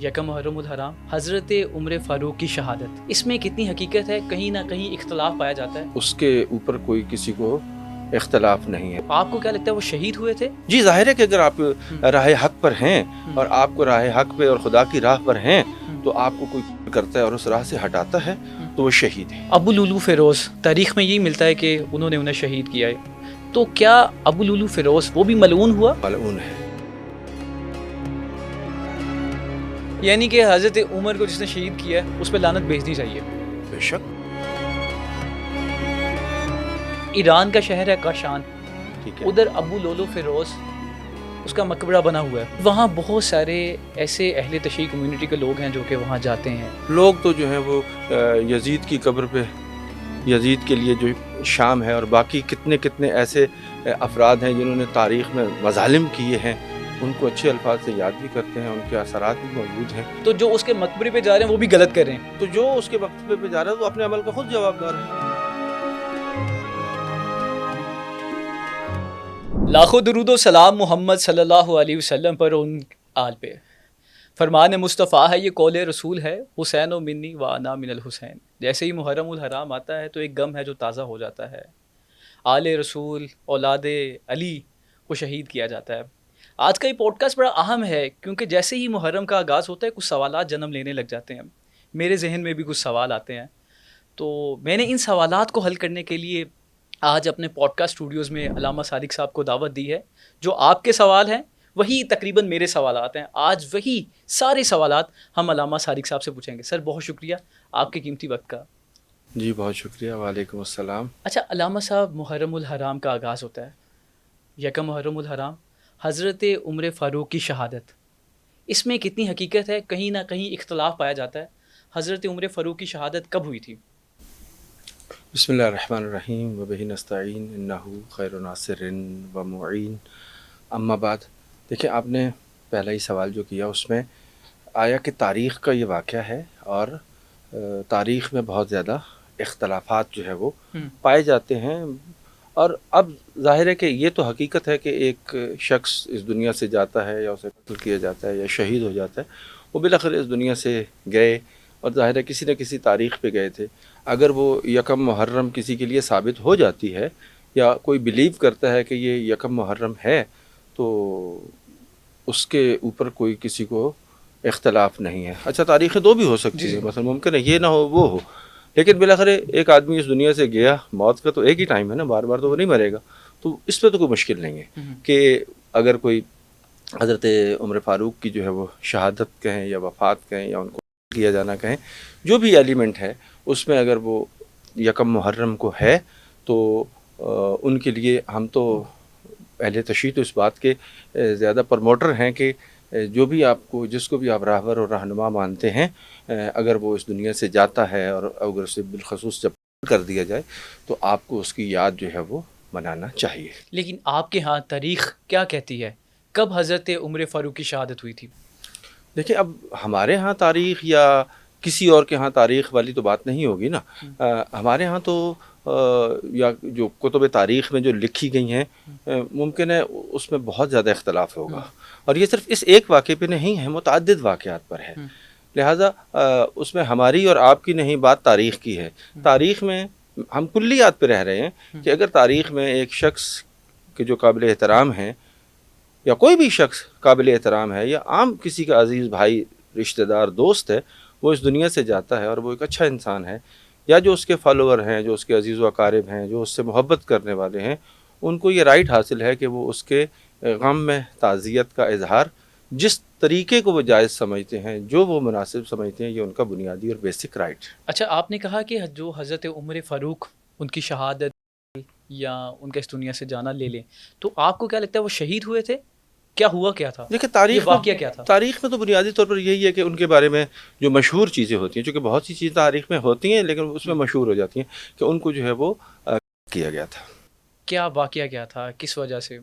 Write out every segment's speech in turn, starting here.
یکم محرم الحرام حضرت عمر فاروق کی شہادت، اس میں کتنی حقیقت ہے؟ کہیں نہ کہیں اختلاف پایا جاتا ہے. اس کے اوپر کوئی کسی کو اختلاف نہیں ہے. آپ کو کیا لگتا ہے وہ شہید ہوئے تھے؟ جی ظاہر ہے کہ اگر آپ راہ حق پر ہیں اور آپ کو راہ حق پہ اور خدا کی راہ پر ہیں تو آپ کو کوئی کرتا ہے اور اس راہ سے ہٹاتا ہے تو وہ شہید ہے. ابو لولو فیروز، تاریخ میں یہی ملتا ہے کہ انہوں نے انہیں شہید کیا ہے. تو کیا ابو لولو فیروز وہ بھی ملعون ہوا؟ ملعون ہے. یعنی کہ حضرت عمر کو جس نے شہید کیا ہے اس پہ لعنت بھیجنی چاہیے. بے شک. ایران کا شہر ہے کاشان، ٹھیک ہے. ادھر ابو لولو فیروز اس کا مقبرہ بنا ہوا ہے. وہاں بہت سارے ایسے اہل تشیع کمیونٹی کے لوگ ہیں جو کہ وہاں جاتے ہیں. لوگ تو جو ہیں وہ یزید کی قبر پہ یزید کے لیے جو شام ہے اور باقی کتنے کتنے ایسے افراد ہیں جنہوں نے تاریخ میں مظالم کیے ہیں ان کو اچھے الفاظ سے یاد بھی کرتے ہیں، ان کے اثرات بھی موجود ہیں. تو جو اس کے مقبرے پہ جا رہے ہیں وہ بھی غلط کر رہے ہیں. تو جو اس کے مقبرے پہ جا رہا ہے وہ اپنے عمل کا خود جواب دار ہے. لاکھوں درود و سلام محمد صلی اللہ علیہ وسلم پر، ان آل پہ. فرمان مصطفیٰ ہے، یہ قول رسول ہے، حسین و منی و انا من الحسین. جیسے ہی محرم الحرام آتا ہے تو ایک غم ہے جو تازہ ہو جاتا ہے. آل رسول اولاد علی کو شہید کیا جاتا ہے. آج کا یہ پوڈ کاسٹ بڑا اہم ہے کیونکہ جیسے ہی محرم کا آغاز ہوتا ہے کچھ سوالات جنم لینے لگ جاتے ہیں. میرے ذہن میں بھی کچھ سوال آتے ہیں، تو میں نے ان سوالات کو حل کرنے کے لیے آج اپنے پوڈ کاسٹ اسٹوڈیوز میں علامہ صادق صاحب کو دعوت دی ہے. جو آپ کے سوال ہیں وہی تقریباً میرے سوالات ہیں. آج وہی سارے سوالات ہم علامہ صادق صاحب سے پوچھیں گے. سر بہت شکریہ آپ کے قیمتی وقت کا. جی بہت شکریہ. وعلیکم السلام. اچھا علامہ صاحب، محرم الحرام کا آغاز ہوتا ہے، یکم محرم الحرام حضرت عمر فاروق کی شہادت، اس میں کتنی حقیقت ہے؟ کہیں نہ کہیں اختلاف پایا جاتا ہے. حضرت عمر فاروق کی شہادت کب ہوئی تھی؟ بسم اللہ الرحمن الرحیم وبہ نستعین انہ خیر ناصر و معین. اما بعد، دیکھیں آپ نے پہلا ہی سوال جو کیا اس میں آیا کہ تاریخ کا یہ واقعہ ہے اور تاریخ میں بہت زیادہ اختلافات جو ہے وہ پائے جاتے ہیں. اور اب ظاہر ہے کہ یہ تو حقیقت ہے کہ ایک شخص اس دنیا سے جاتا ہے یا اسے قتل کیا جاتا ہے یا شہید ہو جاتا ہے، وہ بالآخر اس دنیا سے گئے اور ظاہر ہے کسی نہ کسی تاریخ پہ گئے تھے. اگر وہ یکم محرم کسی کے لیے ثابت ہو جاتی ہے یا کوئی بلیو کرتا ہے کہ یہ یکم محرم ہے تو اس کے اوپر کوئی کسی کو اختلاف نہیں ہے. اچھا تاریخیں دو بھی ہو سکتی ہیں، مثلا ممکن ہے یہ نہ ہو وہ ہو، لیکن بالآخر ایک آدمی اس دنیا سے گیا، موت کا تو ایک ہی ٹائم ہے نا، بار بار تو وہ نہیں مرے گا. تو اس پہ تو کوئی مشکل نہیں ہے کہ اگر کوئی حضرت عمر فاروق کی جو ہے وہ شہادت کہیں یا وفات کہیں یا ان کو کیا جانا کہیں، جو بھی ایلیمنٹ ہے اس میں اگر وہ یکم محرم کو ہے تو ان کے لیے ہم تو اہل تشیع تو اس بات کے زیادہ پروموٹر ہیں کہ جو بھی آپ کو جس کو بھی آپ راہبر اور رہنما مانتے ہیں، اگر وہ اس دنیا سے جاتا ہے اور اگر اسے بالخصوص جب کر دیا جائے تو آپ کو اس کی یاد جو ہے وہ منانا چاہیے. لیکن آپ کے ہاں تاریخ کیا کہتی ہے؟ کب حضرت عمر فاروق کی شہادت ہوئی تھی؟ دیکھیں اب ہمارے ہاں تاریخ یا کسی اور کے ہاں تاریخ والی تو بات نہیں ہوگی نا. ہمارے ہاں تو یا جو کتب تاریخ میں جو لکھی گئی ہیں ممکن ہے اس میں بہت زیادہ اختلاف ہوگا، اور یہ صرف اس ایک واقعے پہ نہیں ہے، متعدد واقعات پر ہے. لہٰذا اس میں ہماری اور آپ کی نہیں، بات تاریخ کی ہے. تاریخ میں ہم کلیات پہ رہ رہے ہیں کہ اگر تاریخ میں ایک شخص کے جو قابل احترام ہیں یا کوئی بھی شخص قابل احترام ہے یا عام کسی کا عزیز بھائی رشتہ دار دوست ہے، وہ اس دنیا سے جاتا ہے اور وہ ایک اچھا انسان ہے، یا جو اس کے فالوور ہیں، جو اس کے عزیز و اقارب ہیں، جو اس سے محبت کرنے والے ہیں، ان کو یہ رائٹ حاصل ہے کہ وہ اس کے غم میں تعزیت کا اظہار جس طریقے کو وہ جائز سمجھتے ہیں، جو وہ مناسب سمجھتے ہیں، یہ ان کا بنیادی اور بیسک رائٹ ہے. اچھا آپ نے کہا کہ جو حضرت عمر فاروق ان کی شہادت یا ان کا اس دنیا سے جانا لے لیں، تو آپ کو کیا لگتا ہے وہ شہید ہوئے تھے؟ کیا ہوا کیا تھا؟ دیکھیں یہ واقعہ کیا تھا؟ تاریخ میں تو بنیادی طور پر یہی ہے کہ ان کے بارے میں جو مشہور چیزیں ہوتی ہیں، چونکہ بہت سی چیزیں تاریخ میں ہوتی ہیں لیکن اس میں مشہور ہو جاتی ہیں، کہ ان کو جو ہے وہ کیا گیا تھا. کیا واقعہ کیا تھا؟ کس وجہ سے؟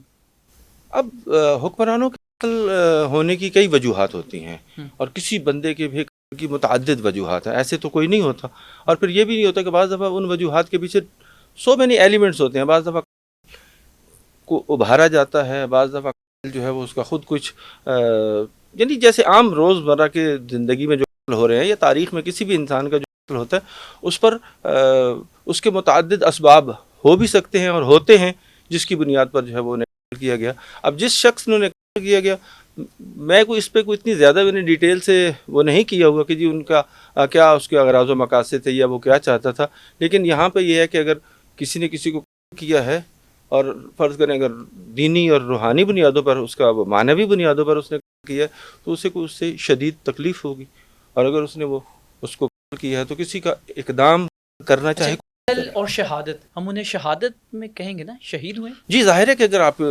اب حکمرانوں کے قتل ہونے کی کئی وجوہات ہوتی ہیں اور کسی بندے کے بھی کی متعدد وجوہات ہیں، ایسے تو کوئی نہیں ہوتا. اور پھر یہ بھی نہیں ہوتا کہ بعض دفعہ ان وجوہات کے پیچھے سو مینی ایلیمنٹس ہوتے ہیں. بعض دفعہ کو ابھارا جاتا ہے، بعض دفعہ جو ہے وہ اس کا خود کچھ یعنی جیسے عام روزمرہ کے زندگی میں جو قتل ہو رہے ہیں یا تاریخ میں کسی بھی انسان کا جو قتل ہوتا ہے اس پر اس کے متعدد اسباب ہو بھی سکتے ہیں اور ہوتے ہیں جس کی بنیاد پر جو ہے وہ قتل کیا گیا. اب جس شخص نے قتل کیا گیا میں کوئی اس پہ کوئی اتنی زیادہ میں نے ڈیٹیل سے وہ نہیں کیا ہوا کہ جی ان کا کیا اس کے اغراض و مقاصد تھے یا وہ کیا چاہتا تھا. لیکن یہاں پہ یہ ہے کہ اگر کسی نے کسی کو قتل کیا ہے اور فرض کریں اگر دینی اور روحانی بنیادوں پر اس کا معنوی بنیادوں پر اس نے کیا تو اسے کوئی اس سے شدید تکلیف ہوگی. اور اگر اس نے وہ اس کو قتل کیا ہے تو کسی کا اقدام کرنا چاہے. اور شہادت ہم انہیں شہادت میں کہیں گے نا، شہید ہوئے. جی ظاہر ہے کہ اگر آپ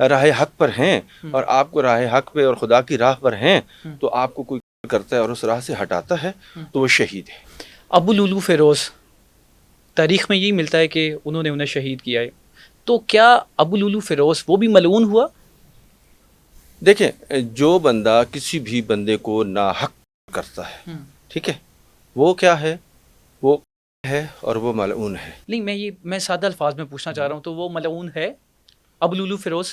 راہ حق پر ہیں اور آپ کو راہ حق پہ اور خدا کی راہ پر ہیں تو آپ کو کوئی قتل کرتا ہے اور اس راہ سے ہٹاتا ہے تو وہ شہید ہے. ابو لولو فیروز، تاریخ میں یہی ملتا ہے کہ انہوں نے انہیں شہید کیا ہے، تو کیا ابو لولو فیروز وہ بھی ملعون ہوا؟ دیکھیں جو بندہ کسی بھی بندے کو ناحق کرتا ہے ٹھیک ہے وہ کیا ہے، وہ ہے اور وہ ملعون ہے. نہیں میں سادہ الفاظ میں پوچھنا چاہ رہا ہوں، تو وہ ملعون ہے ابو لولو فیروز؟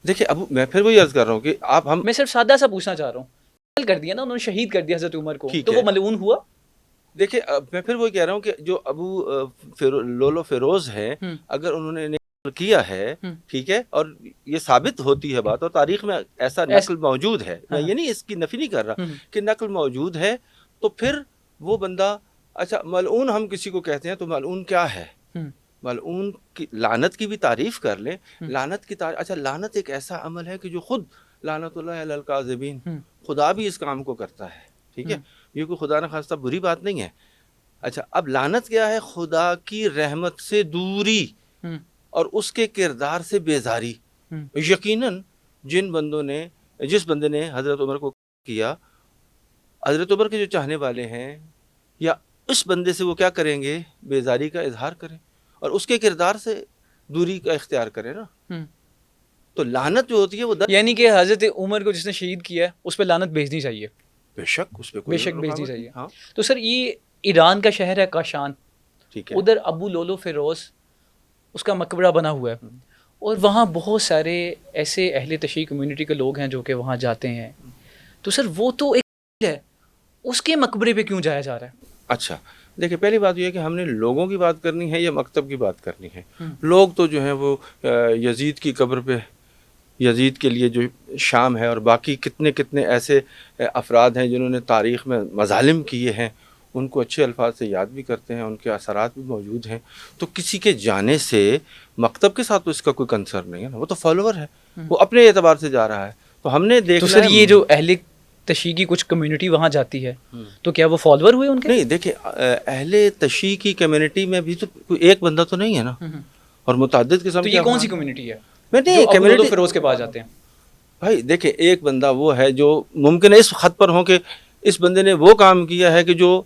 دیکھیں اب میں پھر وہی عرض کر رہا ہوں کہ میں صرف سادہ سا پوچھنا چاہ رہا ہوں. قتل کر دیا نا انہوں نے، شہید کر دیا حضرت عمر کو، تو وہ ملعون ہوا؟ دیکھیں میں پھر وہی کہہ رہا ہوں کہ جو ابو لولو فیروز ہیں اگر انہوں نے نقل کیا ہے ٹھیک ہے اور یہ ثابت ہوتی ہے بات اور تاریخ میں ایسا نقل موجود ہے، میں یہ نہیں اس کی نفی نہیں کر رہا کہ نقل موجود ہے، تو پھر وہ بندہ اچھا ملعون ہم کسی کو کہتے ہیں تو ملعون کیا ہے؟ ملعون کی لعنت کی بھی تعریف کر لیں. لعنت کی تعریف، اچھا لعنت ایک ایسا عمل ہے کہ جو خود لعنت اللہ علی الکاذبین، خدا بھی اس کام کو کرتا ہے ٹھیک ہے، یہ کوئی خدا نہ خواستہ بری بات نہیں ہے. اچھا اب لعنت کیا ہے؟ خدا کی رحمت سے دوری اور اس کے کردار سے بیزاری. یقیناً جس بندے نے حضرت عمر کو کیا، حضرت عمر کے جو چاہنے والے ہیں یا اس بندے سے وہ کیا کریں گے؟ بیزاری کا اظہار کریں اور اس کے کردار سے دوری کا اختیار کریں نا. تو لعنت جو ہوتی ہے وہ یعنی کہ حضرت عمر کو جس نے شہید کیا ہے اس پہ لعنت بھیجنی چاہیے. بے شک اس پہ بے شک بھیجنی چاہیے. ہاں. تو سر یہ ایران کا شہر ہے کاشان، ٹھیک ہے، ادھر ابو لولو فیروز اس کا مقبرہ بنا ہوا ہے اور وہاں بہت سارے ایسے اہل تشیع کمیونٹی کے لوگ ہیں جو کہ وہاں جاتے ہیں. تو سر وہ تو ایک ہے، اس کے مقبرے پہ کیوں جایا جا رہا ہے؟ اچھا دیکھیں پہلی بات یہ ہے کہ ہم نے لوگوں کی بات کرنی ہے یا مکتب کی بات کرنی ہے. لوگ تو جو ہیں وہ یزید کی قبر پہ، یزید کے لیے جو شام ہے اور باقی کتنے ایسے افراد ہیں جنہوں نے تاریخ میں مظالم کیے ہیں ان کو اچھے الفاظ سے یاد بھی کرتے ہیں، ان کے اثرات بھی موجود ہیں. تو کسی کے جانے سے مکتب کے ساتھ تو اس کا کوئی کنسرن نہیں ہے نا، وہ تو فالوور ہے، وہ اپنے اعتبار سے جا رہا ہے. تو ہم نے دیکھنا تو سر یہ جو اہل تشیع کی کچھ کمیونٹی وہاں جاتی ہے تو کیا وہ فالوور ہوئے ان کے؟ نہیں دیکھیں اہل تشیع کی کمیونٹی میں بھی تو کوئی ایک بندہ تو نہیں ہے نا، اور متعدد قسم کی. تو یہ کون سی کمیونٹی ہے میں نہیں ابو لولو فیروز کے پاس جاتے ہیں؟ بھائی دیکھیں ایک بندہ وہ ہے جو ممکن ہے اس خط پر ہو کہ اس بندے نے وہ کام کیا ہے کہ جو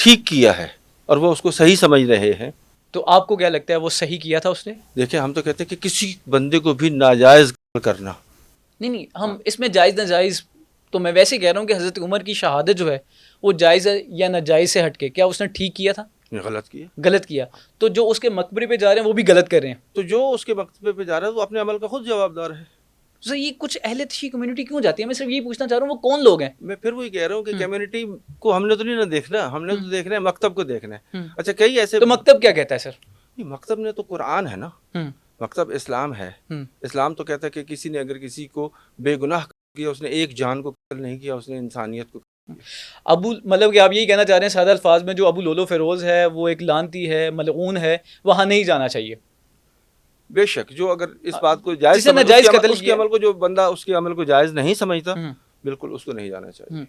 ٹھیک کیا ہے اور وہ اس کو صحیح سمجھ رہے ہیں. تو آپ کو کیا لگتا ہے وہ صحیح کیا تھا اس نے؟ دیکھیں ہم تو کہتے ہیں کہ کسی بندے کو بھی ناجائز کرنا نہیں ہم اس میں جائز ناجائز تو میں ویسے کہہ رہا ہوں کہ حضرت عمر کی شہادت جو ہے وہ جائز ہے یا ناجائز سے ہٹ کے، کیا اس نے ٹھیک کیا تھا؟ غلط کیا. تو جو اس کے مقبرے پہ جا رہے ہیں وہ بھی غلط کر رہے ہیں. تو جو اس کے مقبرے پہ جا رہا ہے وہ اپنے عمل کا خود جوابدار ہے. سر یہ کچھ اہل تشیع کمیونٹی کیوں جاتی ہے؟ میں صرف یہی پوچھنا چاہ رہا ہوں وہ کون لوگ ہیں؟ میں پھر وہی کہہ رہا ہوں کہ کمیونٹی کو ہم نے تو نہیں نہ دیکھنا، ہم نے تو دیکھنا ہے مکتب کو دیکھنا ہے. اچھا کئی ایسے، تو مکتب کیا کہتا ہے سر؟ مکتب نے تو قرآن ہے نا، مکتب اسلام ہے. اسلام تو کہتا ہے کہ کسی نے اگر کسی کو بے گناہ کیا، اس نے ایک جان کو قتل نہیں کیا، اس نے انسانیت کو. مطلب کہ آپ یہی کہنا چاہ رہے ہیں سادہ الفاظ میں جو ابو لولو فیروز ہے وہ ایک لعنتی ہے، ملعون ہے، وہاں نہیں جانا چاہیے. بے شک جو اگر اس بات کو جائز ناجائز قتل اس کے عمل کو جو بندہ اس کے عمل کو جائز نہیں سمجھتا بالکل اس کو نہیں جانا چاہیے.